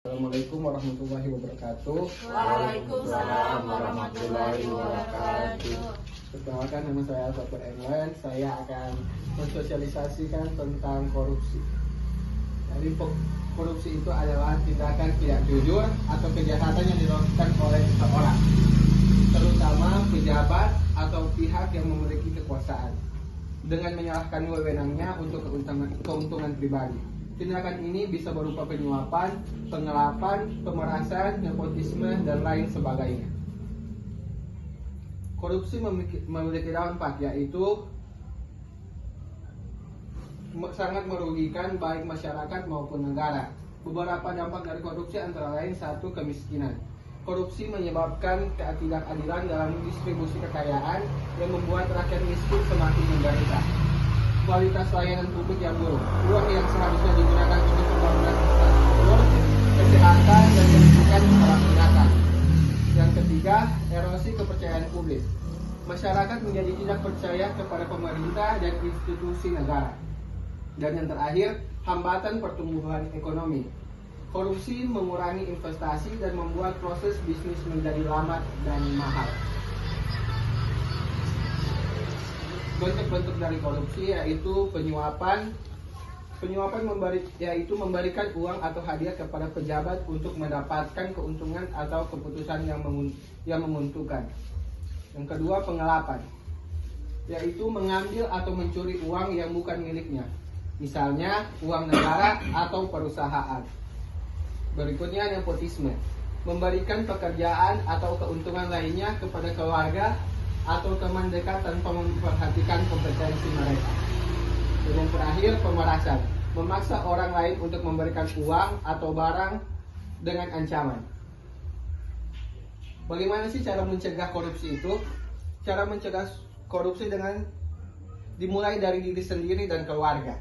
Assalamualaikum warahmatullahi wabarakatuh. Waalaikumsalam warahmatullahi wabarakatuh. Perkenalkan, nama saya Dr. Enlen. Saya akan mensosialisasikan tentang korupsi. Jadi korupsi itu adalah tindakan tidak jujur atau kejahatan yang dilakukan oleh seseorang, terutama pejabat atau pihak yang memiliki kekuasaan, dengan menyalahkan wewenangnya untuk keuntungan pribadi. Tindakan ini bisa berupa penyuapan, pengelapan, pemerasan, nepotisme, dan lain sebagainya. Korupsi memiliki dampak, yaitu sangat merugikan baik masyarakat maupun negara. Beberapa dampak dari korupsi antara lain: 1. Kemiskinan. Korupsi menyebabkan ketidakadilan dalam distribusi kekayaan yang membuat rakyat miskin semakin menderita. Kualitas layanan publik yang buruk. Uang yang seharusnya digunakan untuk pembangunan infrastruktur, kesehatan, dan pendidikan malah digunakan. Yang ketiga, erosi kepercayaan publik. Masyarakat menjadi tidak percaya kepada pemerintah dan institusi negara. Dan yang terakhir, hambatan pertumbuhan ekonomi. Korupsi mengurangi investasi dan membuat proses bisnis menjadi lambat dan mahal. Bentuk-bentuk dari korupsi yaitu penyuapan. Penyuapan yaitu memberikan uang atau hadiah kepada pejabat untuk mendapatkan keuntungan atau keputusan yang menguntungkan. Yang kedua, pengelapan, yaitu mengambil atau mencuri uang yang bukan miliknya, misalnya uang negara atau perusahaan. Berikutnya, nepotisme, memberikan pekerjaan atau keuntungan lainnya kepada keluarga atau teman dekat tanpa memperhatikan kompetensi mereka. Dan yang terakhir, pemerasan, memaksa orang lain untuk memberikan uang atau barang dengan ancaman. Bagaimana sih cara mencegah korupsi itu? Cara mencegah korupsi dimulai dari diri sendiri dan keluarga.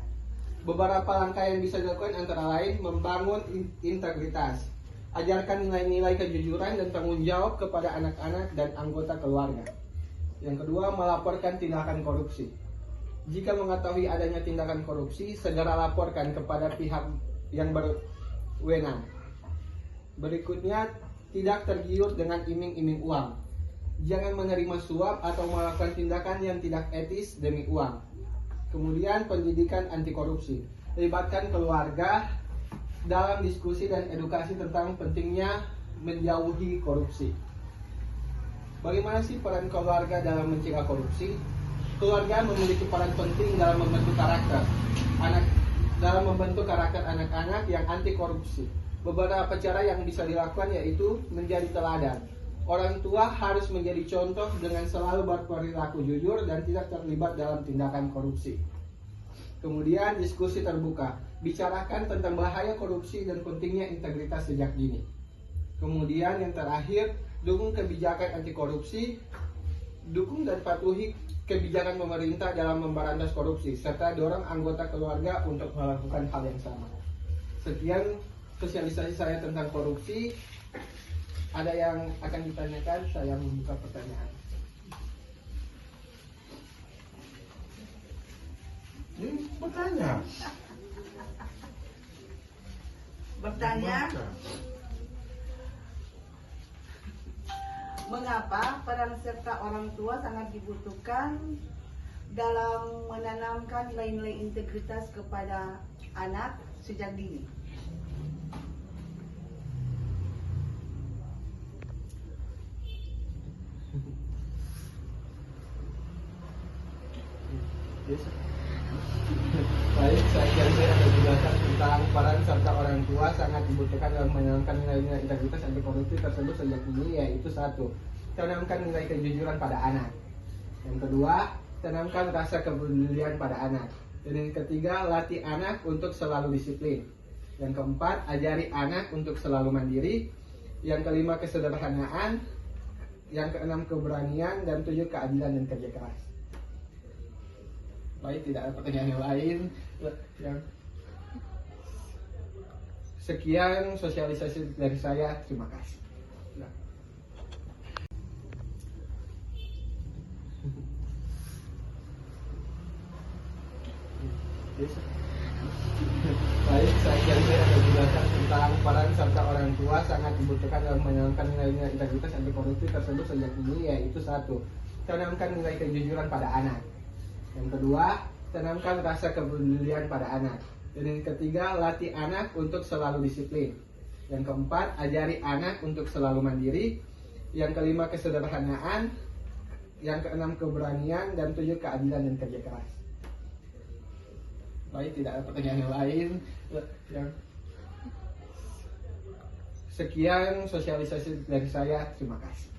Beberapa langkah yang bisa dilakukan antara lain: membangun integritas, ajarkan nilai-nilai kejujuran dan tanggung jawab kepada anak-anak dan anggota keluarga. Yang kedua, melaporkan tindakan korupsi. Jika mengetahui adanya tindakan korupsi, segera laporkan kepada pihak yang berwenang. Berikutnya, tidak tergiur dengan iming-iming uang. Jangan menerima suap atau melakukan tindakan yang tidak etis demi uang. Kemudian, pendidikan anti korupsi. Libatkan keluarga dalam diskusi dan edukasi tentang pentingnya menjauhi korupsi. Bagaimana sih peran keluarga dalam mencegah korupsi? Keluarga memiliki peran penting dalam membentuk karakter anak-anak yang anti korupsi. Beberapa cara yang bisa dilakukan yaitu menjadi teladan. Orang tua harus menjadi contoh dengan selalu berperilaku jujur dan tidak terlibat dalam tindakan korupsi. Kemudian, diskusi terbuka. Bicarakan tentang bahaya korupsi dan pentingnya integritas sejak dini. Kemudian yang terakhir, dukung kebijakan anti korupsi. Dukung dan patuhi kebijakan pemerintah dalam memberantas korupsi, serta dorong anggota keluarga untuk melakukan hal yang sama. Sekian sosialisasi saya tentang korupsi. Ada yang akan ditanyakan? Saya membuka pertanyaan. Bertanya, mengapa peran serta orang tua sangat dibutuhkan dalam menanamkan nilai-nilai integritas kepada anak sejak dini? Baik, saya akan menjelaskan tentang peran serta orang tua sangat dibutuhkan dalam menanamkan nilai-nilai integritas anti korupsi tersebut sejak dini, yaitu 1. Tanamkan nilai kejujuran pada anak. Yang kedua, tanamkan rasa kepedulian pada anak. Dan yang ketiga, latih anak untuk selalu disiplin. Yang keempat, ajari anak untuk selalu mandiri. Yang kelima, kesederhanaan. Yang keenam, keberanian. Dan 7, keadilan dan kerja keras. Baik, tidak ada pertanyaan yang lain. Sekian sosialisasi dari saya. Terima kasih. Baik, Baik, selanjutnya ada penjelasan tentang peran serta orang tua sangat dibutuhkan dalam menanamkan nilai-nilai integritas anti korupsi tersebut sejak dini, yaitu satu, tanamkan nilai kejujuran pada anak. Yang kedua, tanamkan rasa kepedulian pada anak. Dan yang ketiga, latih anak untuk selalu disiplin. Yang keempat, ajari anak untuk selalu mandiri. Yang kelima, kesederhanaan. Yang keenam, keberanian. Dan tujuh, keadilan dan kerja keras. Baik, tidak ada pertanyaan yang lain. Sekian sosialisasi dari saya. Terima kasih.